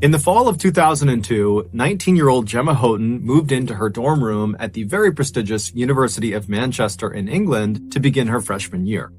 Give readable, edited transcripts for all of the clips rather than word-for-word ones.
In the fall of 2002, 19-year-old Gemma Houghton moved into her dorm room at the very prestigious University of Manchester in England to begin her freshman year.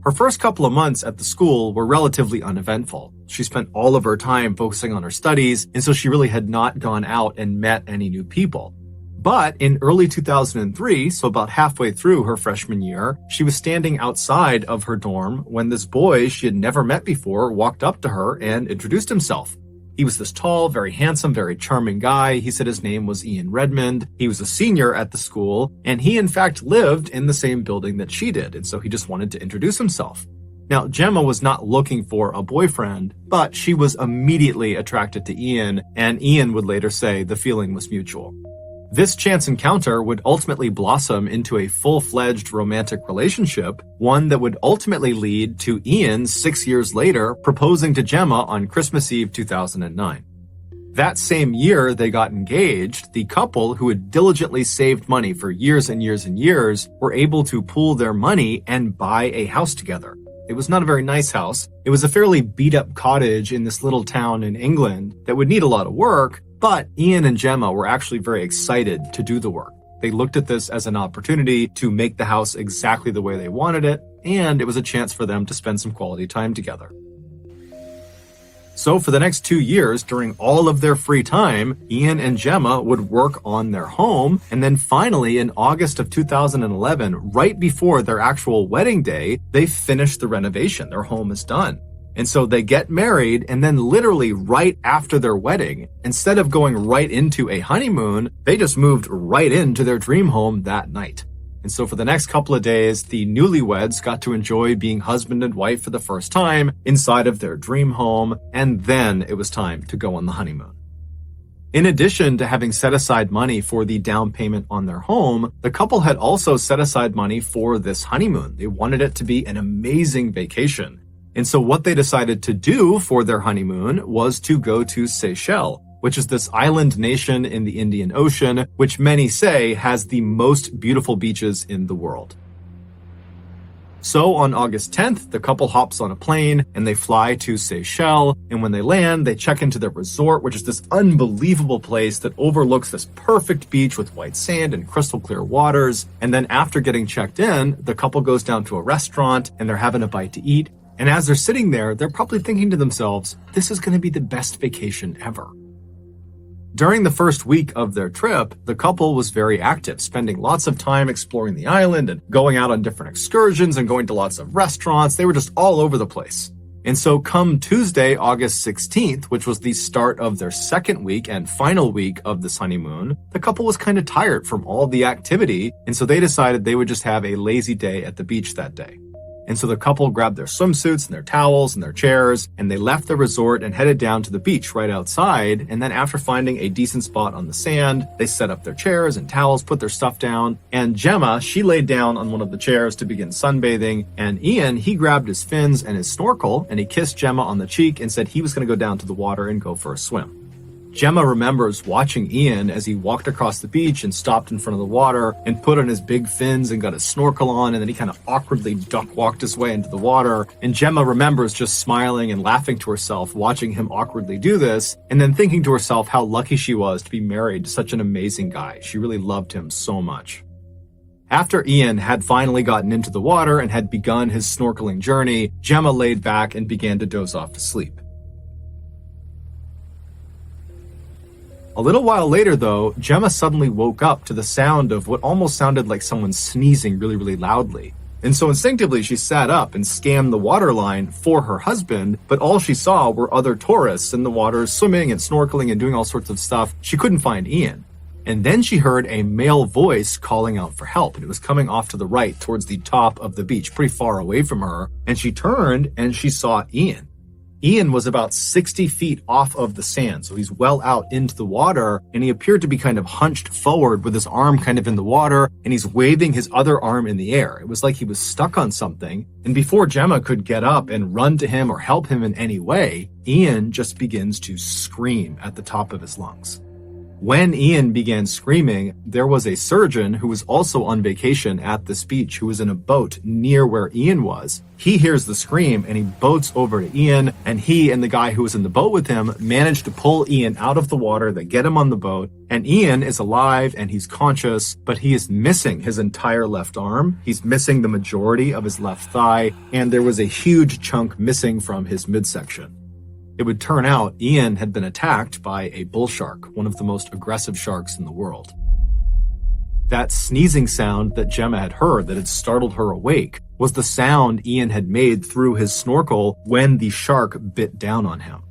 Her first couple of months at the school were relatively uneventful. She spent all of her time focusing on her studies, and so she really had not gone out and met any new people. But in early 2003, so about halfway through her freshman year, she was standing outside of her dorm when this boy she had never met before walked up to her and introduced himself. He was this tall, very handsome, very charming guy. He said his name was Ian Redmond. He was a senior at the school, and he in fact lived in the same building that she did, and so he just wanted to introduce himself. Now, Gemma was not looking for a boyfriend, but she was immediately attracted to Ian, and Ian would later say the feeling was mutual. This chance encounter would ultimately blossom into a full-fledged romantic relationship, one that would ultimately lead to Ian 6 years later proposing to Gemma on Christmas Eve 2009. That same year they got engaged, the couple who had diligently saved money for years and years and years were able to pool their money and buy a house together. It was not a very nice house. It was a fairly beat-up cottage in this little town in England that would need a lot of work, but Ian and Gemma were actually very excited to do the work. They looked at this as an opportunity to make the house exactly the way they wanted it, and it was a chance for them to spend some quality time together. So for the next 2 years, during all of their free time, Ian and Gemma would work on their home, and then finally in August of 2011, right before their actual wedding day, they finished the renovation. Their home is done. And so they get married, and then literally right after their wedding, instead of going right into a honeymoon, they just moved right into their dream home that night. And so for the next couple of days, the newlyweds got to enjoy being husband and wife for the first time inside of their dream home, and then it was time to go on the honeymoon. In addition to having set aside money for the down payment on their home, the couple had also set aside money for this honeymoon. They wanted it to be an amazing vacation. And so what they decided to do for their honeymoon was to go to Seychelles, which is this island nation in the Indian Ocean, which many say has the most beautiful beaches in the world. So on August 10th, the couple hops on a plane and they fly to Seychelles. And when they land, they check into their resort, which is this unbelievable place that overlooks this perfect beach with white sand and crystal clear waters. And then after getting checked in, the couple goes down to a restaurant and they're having a bite to eat. And as they're sitting there, they're probably thinking to themselves, this is going to be the best vacation ever. During the first week of their trip, the couple was very active, spending lots of time exploring the island and going out on different excursions and going to lots of restaurants. They were just all over the place. And so come Tuesday, August 16th, which was the start of their second week and final week of this honeymoon, the couple was kind of tired from all the activity. And so they decided they would just have a lazy day at the beach that day. And so the couple grabbed their swimsuits and their towels and their chairs, and they left the resort and headed down to the beach right outside. And then after finding a decent spot on the sand, they set up their chairs and towels, put their stuff down. And Gemma, she laid down on one of the chairs to begin sunbathing. And Ian, he grabbed his fins and his snorkel, and he kissed Gemma on the cheek and said he was going to go down to the water and go for a swim. Gemma remembers watching Ian as he walked across the beach and stopped in front of the water and put on his big fins and got his snorkel on, and then he kind of awkwardly duck walked his way into the water. And Gemma remembers just smiling and laughing to herself watching him awkwardly do this, and then thinking to herself how lucky she was to be married to such an amazing guy. She really loved him so much. After Ian had finally gotten into the water and had begun his snorkeling journey, Gemma laid back and began to doze off to sleep. A little while later, though, Gemma suddenly woke up to the sound of what almost sounded like someone sneezing really, really loudly. And so instinctively, she sat up and scanned the waterline for her husband, but all she saw were other tourists in the water swimming and snorkeling and doing all sorts of stuff. She couldn't find Ian. And then she heard a male voice calling out for help, and it was coming off to the right towards the top of the beach, pretty far away from her. And she turned and she saw Ian. Ian was about 60 feet off of the sand, so he's well out into the water, and he appeared to be kind of hunched forward with his arm kind of in the water, and he's waving his other arm in the air. It was like he was stuck on something, and before Gemma could get up and run to him or help him in any way, Ian just begins to scream at the top of his lungs. When Ian began screaming, there was a surgeon who was also on vacation at this beach who was in a boat near where Ian was. He hears the scream and he boats over to Ian, and he and the guy who was in the boat with him manage to pull Ian out of the water. They get him on the boat, and Ian is alive and he's conscious, but he is missing his entire left arm. He's missing the majority of his left thigh, and there was a huge chunk missing from his midsection. It would turn out Ian had been attacked by a bull shark, one of the most aggressive sharks in the world. That sneezing sound that Gemma had heard that had startled her awake was the sound Ian had made through his snorkel when the shark bit down on him.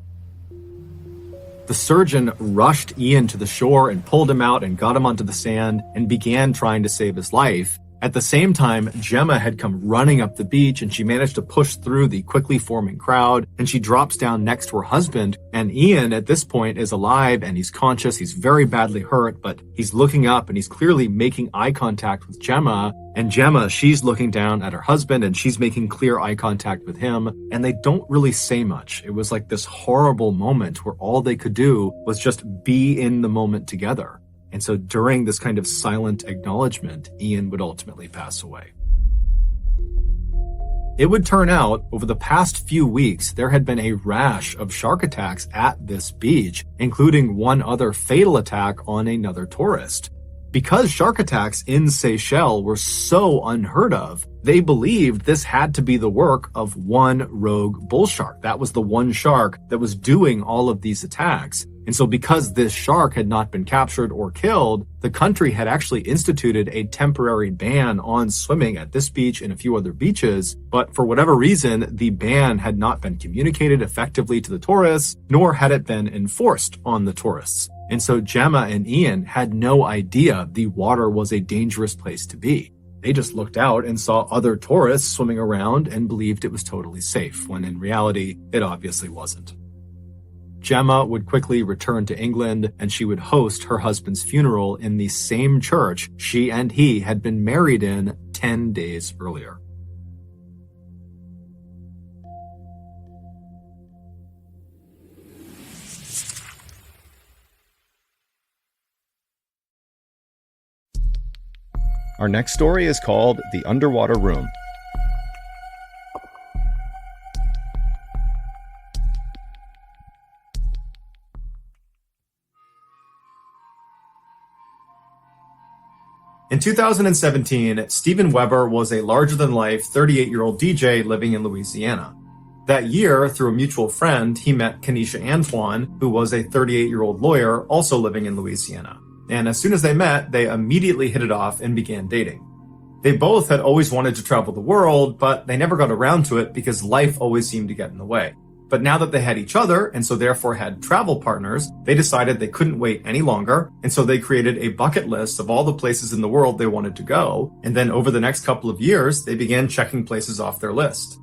The surgeon rushed Ian to the shore and pulled him out and got him onto the sand and began trying to save his life. At the same time, Gemma had come running up the beach and she managed to push through the quickly forming crowd, and she drops down next to her husband. And Ian at this point is alive and he's conscious. He's very badly hurt, but he's looking up and he's clearly making eye contact with Gemma. And Gemma, she's looking down at her husband and she's making clear eye contact with him. And they don't really say much. It was like this horrible moment where all they could do was just be in the moment together. And so during this kind of silent acknowledgement, Ian would ultimately pass away. It would turn out, over the past few weeks, there had been a rash of shark attacks at this beach, including one other fatal attack on another tourist. Because shark attacks in Seychelles were so unheard of, they believed this had to be the work of one rogue bull shark. That was the one shark that was doing all of these attacks. And so because this shark had not been captured or killed, the country had actually instituted a temporary ban on swimming at this beach and a few other beaches. But for whatever reason, the ban had not been communicated effectively to the tourists, nor had it been enforced on the tourists. And so Gemma and Ian had no idea the water was a dangerous place to be. They just looked out and saw other tourists swimming around and believed it was totally safe, when in reality, it obviously wasn't. Gemma would quickly return to England, and she would host her husband's funeral in the same church she and he had been married in 10 days earlier. Our next story is called The Underwater Room. In 2017, Steven Weber was a larger-than-life 38-year-old DJ living in Louisiana. That year, through a mutual friend, he met Kenesha Antoine, who was a 38-year-old lawyer also living in Louisiana. And as soon as they met, they immediately hit it off and began dating. They both had always wanted to travel the world, but they never got around to it because life always seemed to get in the way. But now that they had each other, and so therefore had travel partners, they decided they couldn't wait any longer, and so they created a bucket list of all the places in the world they wanted to go, and then over the next couple of years, they began checking places off their list.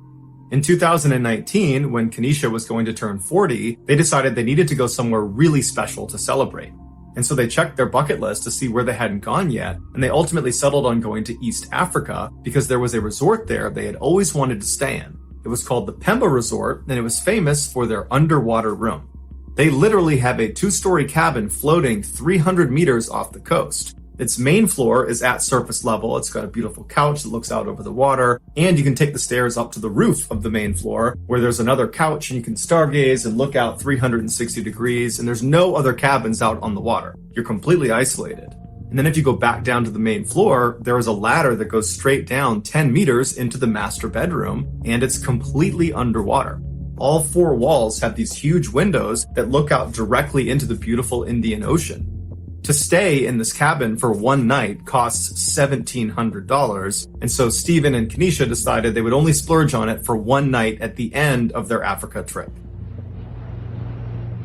In 2019, when Kenesha was going to turn 40, they decided they needed to go somewhere really special to celebrate. And so they checked their bucket list to see where they hadn't gone yet, and they ultimately settled on going to East Africa because there was a resort there they had always wanted to stay in. It was called the Pemba Resort, and it was famous for their underwater room. They literally have a 2-story cabin floating 300 meters off the coast. Its main floor is at surface level. It's got a beautiful couch that looks out over the water, and you can take the stairs up to the roof of the main floor where there's another couch and you can stargaze and look out 360 degrees, and there's no other cabins out on the water. You're completely isolated. And then if you go back down to the main floor, there is a ladder that goes straight down 10 meters into the master bedroom, and it's completely underwater. All 4 walls have these huge windows that look out directly into the beautiful Indian Ocean. To stay in this cabin for one night costs $1,700, and so Steven and Kenesha decided they would only splurge on it for one night at the end of their Africa trip.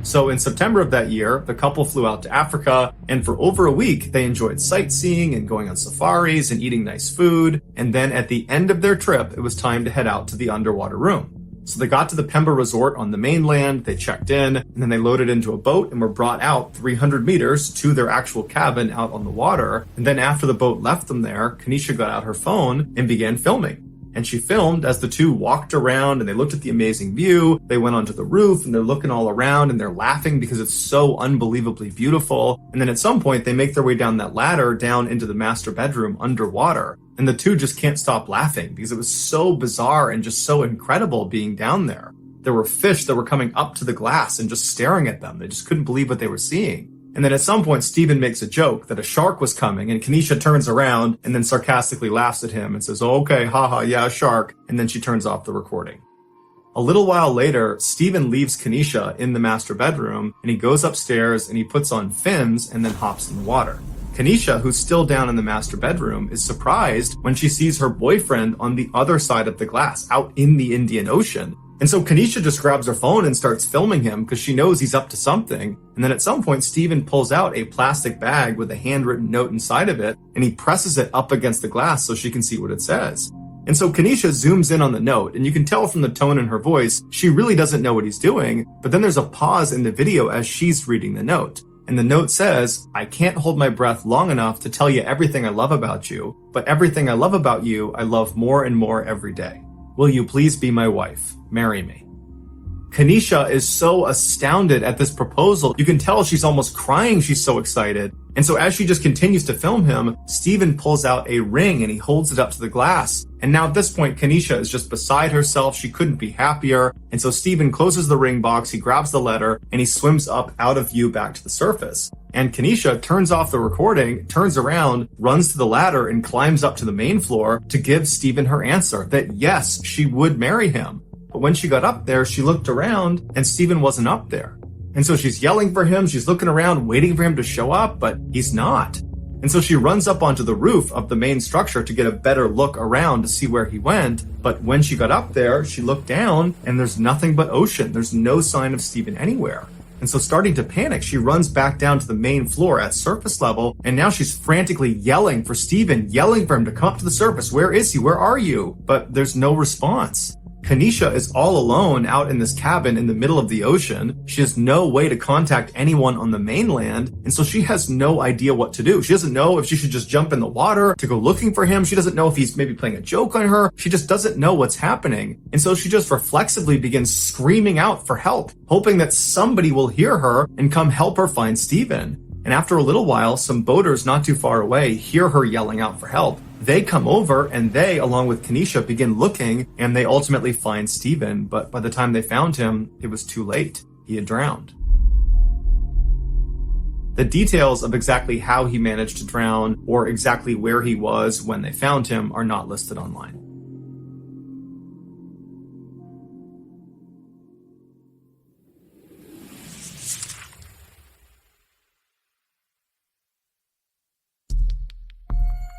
So in September of that year, the couple flew out to Africa, and for over a week, they enjoyed sightseeing and going on safaris and eating nice food. And then at the end of their trip, it was time to head out to the underwater room. So they got to the Pemba Resort on the mainland, they checked in, and then they loaded into a boat and were brought out 300 meters to their actual cabin out on the water. And then after the boat left them there, Kenesha got out her phone and began filming. And she filmed as the two walked around and they looked at the amazing view. They went onto the roof and they're looking all around and they're laughing because it's so unbelievably beautiful. And then at some point they make their way down that ladder down into the master bedroom underwater. And the two just can't stop laughing because it was so bizarre and just so incredible being down there. There were fish that were coming up to the glass and just staring at them. They just couldn't believe what they were seeing. And then at some point, Steven makes a joke that a shark was coming, and Kenesha turns around and then sarcastically laughs at him and says, "Oh, okay, haha, yeah, shark." And then she turns off the recording. A little while later, Steven leaves Kenesha in the master bedroom, and he goes upstairs and he puts on fins and then hops in the water. Kenesha, who's still down in the master bedroom, is surprised when she sees her boyfriend on the other side of the glass, out in the Indian Ocean. And so Kenesha just grabs her phone and starts filming him because she knows he's up to something. And then at some point, Steven pulls out a plastic bag with a handwritten note inside of it, and he presses it up against the glass so she can see what it says. And so Kenesha zooms in on the note, and you can tell from the tone in her voice, she really doesn't know what he's doing. But then there's a pause in the video as she's reading the note. And the note says, "I can't hold my breath long enough to tell you everything I love about you, but everything I love about you, I love more and more every day. Will you please be my wife? Marry me." Kenesha is so astounded at this proposal. You can tell she's almost crying. She's so excited. And so as she just continues to film him, Steven pulls out a ring and he holds it up to the glass. And now at this point, Kenesha is just beside herself. She couldn't be happier. And so Steven closes the ring box, he grabs the letter, and he swims up out of view back to the surface. And Kenesha turns off the recording, turns around, runs to the ladder, and climbs up to the main floor to give Steven her answer that yes, she would marry him. But when she got up there, she looked around and Steven wasn't up there. And so she's yelling for him, she's looking around, waiting for him to show up, but he's not. And so she runs up onto the roof of the main structure to get a better look around to see where he went. But when she got up there, she looked down and there's nothing but ocean. There's no sign of Steven anywhere. And so starting to panic, she runs back down to the main floor at surface level. And now she's frantically yelling for Steven, yelling for him to come up to the surface. Where is he? Where are you? But there's no response. Kenesha is all alone out in this cabin in the middle of the ocean. She has no way to contact anyone on the mainland, and so she has no idea what to do. She doesn't know if she should just jump in the water to go looking for him. She doesn't know if he's maybe playing a joke on her. She just doesn't know what's happening. And so she just reflexively begins screaming out for help, hoping that somebody will hear her and come help her find Steven. And after a little while, some boaters not too far away hear her yelling out for help. They come over and they, along with Kenesha, begin looking and they ultimately find Steven. But by the time they found him, it was too late. He had drowned. The details of exactly how he managed to drown or exactly where he was when they found him are not listed online.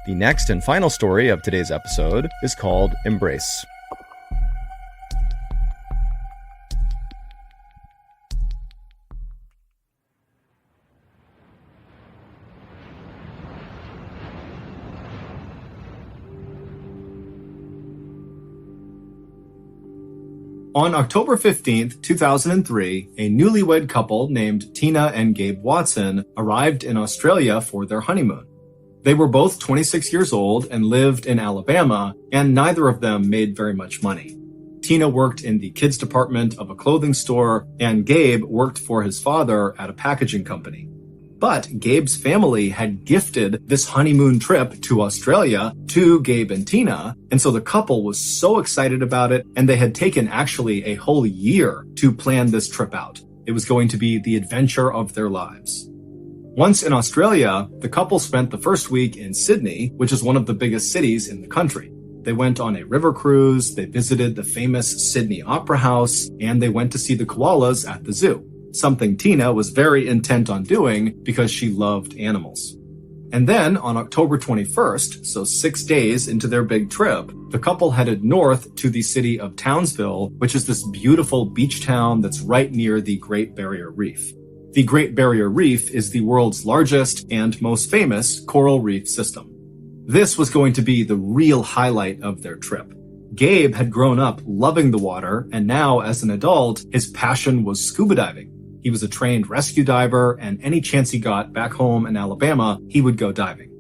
The next and final story of today's episode is called Embrace. On October 15th, 2003, a newlywed couple named Tina and Gabe Watson arrived in Australia for their honeymoon. They were both 26 years old and lived in Alabama, and neither of them made very much money. Tina worked in the kids department of a clothing store, and Gabe worked for his father at a packaging company. But Gabe's family had gifted this honeymoon trip to Australia to Gabe and Tina, and so the couple was so excited about it, and they had taken actually a whole year to plan this trip out. It was going to be the adventure of their lives. Once in Australia, the couple spent the first week in Sydney, which is one of the biggest cities in the country. They went on a river cruise, they visited the famous Sydney Opera House, and they went to see the koalas at the zoo, something Tina was very intent on doing because she loved animals. And then on October 21st, so 6 days into their big trip, the couple headed north to the city of Townsville, which is this beautiful beach town that's right near the Great Barrier Reef. The Great Barrier Reef is the world's largest and most famous coral reef system. This was going to be the real highlight of their trip. Gabe had grown up loving the water, and now as an adult, his passion was scuba diving. He was a trained rescue diver, and any chance he got back home in Alabama, he would go diving.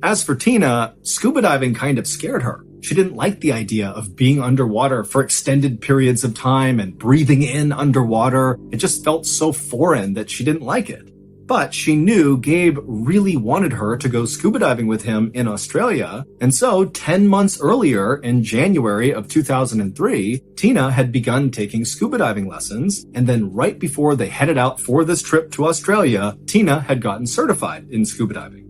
As for Tina, scuba diving kind of scared her. She didn't like the idea of being underwater for extended periods of time and breathing in underwater. It just felt so foreign that she didn't like it. But she knew Gabe really wanted her to go scuba diving with him in Australia, and so 10 months earlier, in January of 2003, Tina had begun taking scuba diving lessons, and then right before they headed out for this trip to Australia, Tina had gotten certified in scuba diving.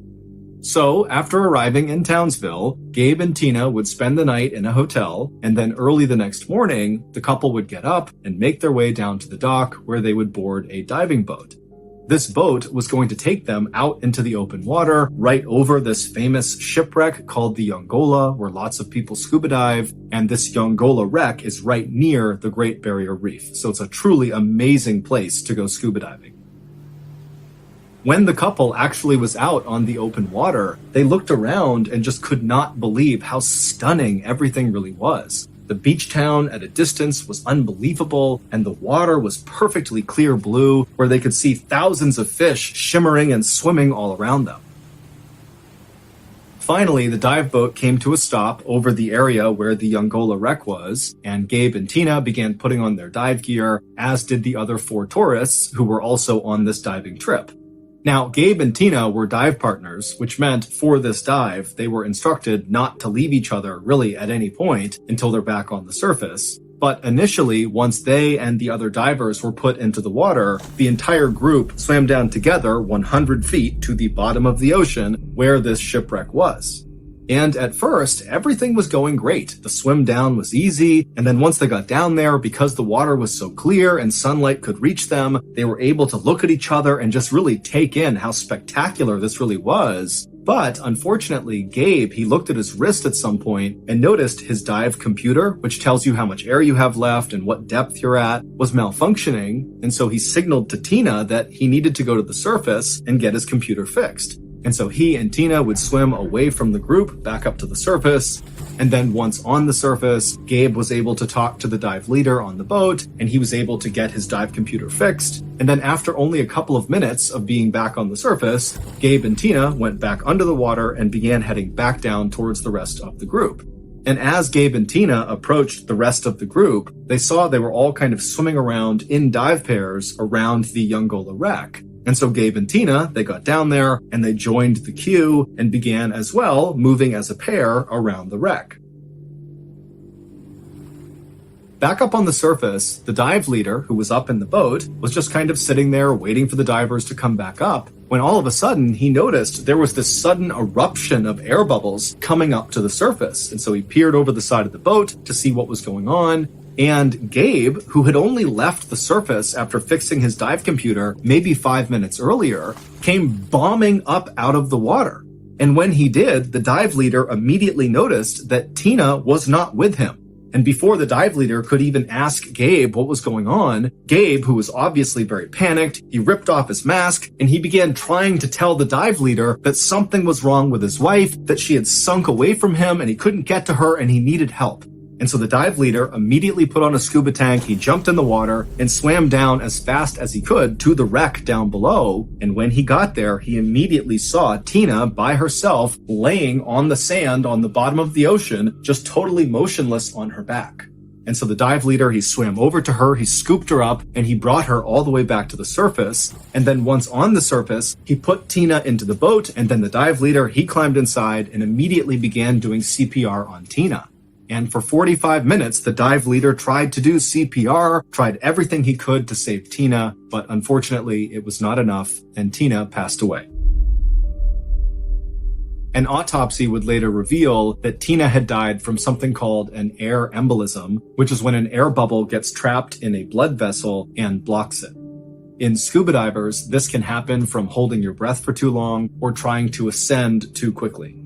So, after arriving in Townsville, Gabe and Tina would spend the night in a hotel, and then early the next morning, the couple would get up and make their way down to the dock where they would board a diving boat. This boat was going to take them out into the open water, right over this famous shipwreck called the Yongola, where lots of people scuba dive, and this Yongola wreck is right near the Great Barrier Reef, so it's a truly amazing place to go scuba diving. When the couple actually was out on the open water, they looked around and just could not believe how stunning everything really was. The beach town at a distance was unbelievable, and the water was perfectly clear blue, where they could see thousands of fish shimmering and swimming all around them. Finally, the dive boat came to a stop over the area where the Yongola wreck was, and Gabe and Tina began putting on their dive gear, as did the other 4 tourists who were also on this diving trip. Now, Gabe and Tina were dive partners, which meant for this dive, they were instructed not to leave each other really at any point until they're back on the surface. But initially, once they and the other divers were put into the water, the entire group swam down together 100 feet to the bottom of the ocean where this shipwreck was. And at first, everything was going great. The swim down was easy, and then once they got down there, because the water was so clear and sunlight could reach them, they were able to look at each other and just really take in how spectacular this really was. But unfortunately, Gabe, he looked at his wrist at some point and noticed his dive computer, which tells you how much air you have left and what depth you're at, was malfunctioning. And so he signaled to Tina that he needed to go to the surface and get his computer fixed. And so he and Tina would swim away from the group back up to the surface. And then once on the surface, Gabe was able to talk to the dive leader on the boat, and he was able to get his dive computer fixed. And then after only a couple of minutes of being back on the surface, Gabe and Tina went back under the water and began heading back down towards the rest of the group. And as Gabe and Tina approached the rest of the group, they saw they were all kind of swimming around in dive pairs around the Yongola wreck. And so Gabe and Tina, they got down there and they joined the queue and began as well moving as a pair around the wreck. Back up on the surface, the dive leader, who was up in the boat, was just kind of sitting there waiting for the divers to come back up, when all of a sudden he noticed there was this sudden eruption of air bubbles coming up to the surface. And so he peered over the side of the boat to see what was going on. And Gabe, who had only left the surface after fixing his dive computer maybe 5 minutes earlier, came bombing up out of the water. And when he did, the dive leader immediately noticed that Tina was not with him. And before the dive leader could even ask Gabe what was going on, Gabe, who was obviously very panicked, he ripped off his mask and he began trying to tell the dive leader that something was wrong with his wife, that she had sunk away from him and he couldn't get to her and he needed help. And so the dive leader immediately put on a scuba tank, he jumped in the water and swam down as fast as he could to the wreck down below. And when he got there, he immediately saw Tina by herself laying on the sand on the bottom of the ocean, just totally motionless on her back. And so the dive leader, he swam over to her, he scooped her up, and he brought her all the way back to the surface. And then once on the surface, he put Tina into the boat, and then the dive leader, he climbed inside and immediately began doing CPR on Tina. And for 45 minutes, the dive leader tried to do CPR, tried everything he could to save Tina, but unfortunately, it was not enough, and Tina passed away. An autopsy would later reveal that Tina had died from something called an air embolism, which is when an air bubble gets trapped in a blood vessel and blocks it. In scuba divers, this can happen from holding your breath for too long or trying to ascend too quickly.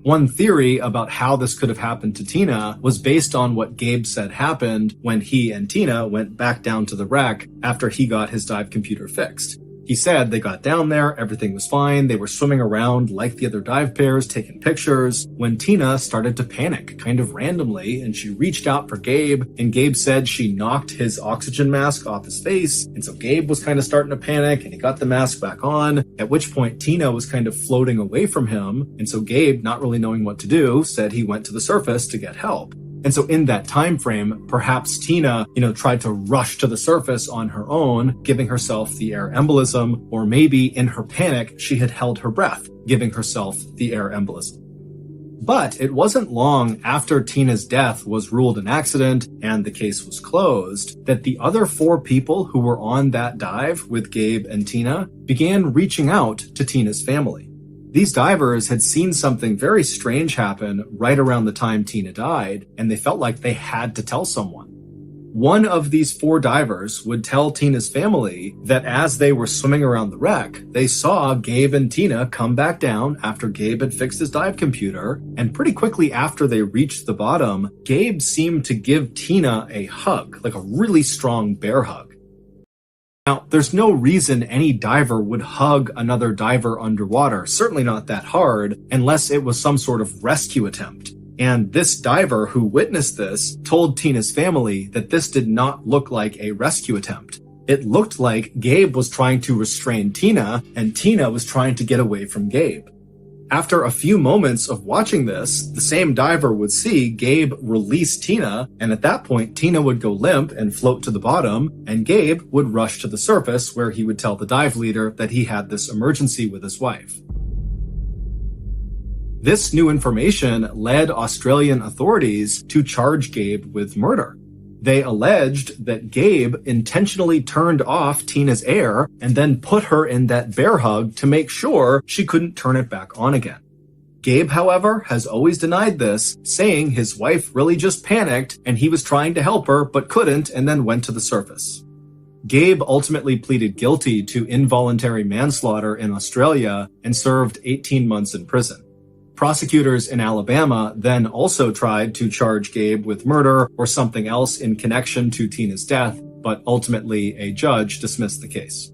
One theory about how this could have happened to Tina was based on what Gabe said happened when he and Tina went back down to the wreck after he got his dive computer fixed. He He said they got down there, everything was fine, they were swimming around like the other dive pairs, taking pictures, when Tina started to panic, kind of randomly, and she reached out for Gabe, and Gabe said she knocked his oxygen mask off his face, and so Gabe was kind of starting to panic, and he got the mask back on, at which point Tina was kind of floating away from him, and so Gabe, not really knowing what to do, said he went to the surface to get help. And so in that time frame, perhaps Tina, tried to rush to the surface on her own, giving herself the air embolism, or maybe in her panic, she had held her breath, giving herself the air embolism. But it wasn't long after Tina's death was ruled an accident and the case was closed that the other 4 people who were on that dive with Gabe and Tina began reaching out to Tina's family. These divers had seen something very strange happen right around the time Tina died, and they felt like they had to tell someone. One of these 4 divers would tell Tina's family that as they were swimming around the wreck, they saw Gabe and Tina come back down after Gabe had fixed his dive computer, and pretty quickly after they reached the bottom, Gabe seemed to give Tina a hug, like a really strong bear hug. Now, there's no reason any diver would hug another diver underwater, certainly not that hard, unless it was some sort of rescue attempt. And this diver who witnessed this told Tina's family that this did not look like a rescue attempt. It looked like Gabe was trying to restrain Tina, and Tina was trying to get away from Gabe. After a few moments of watching this, the same diver would see Gabe release Tina, and at that point, Tina would go limp and float to the bottom, and Gabe would rush to the surface where he would tell the dive leader that he had this emergency with his wife. This new information led Australian authorities to charge Gabe with murder. They alleged that Gabe intentionally turned off Tina's air and then put her in that bear hug to make sure she couldn't turn it back on again. Gabe, however, has always denied this, saying his wife really just panicked and he was trying to help her but couldn't and then went to the surface. Gabe ultimately pleaded guilty to involuntary manslaughter in Australia and served 18 months in prison. Prosecutors in Alabama then also tried to charge Gabe with murder or something else in connection to Tina's death, but ultimately a judge dismissed the case.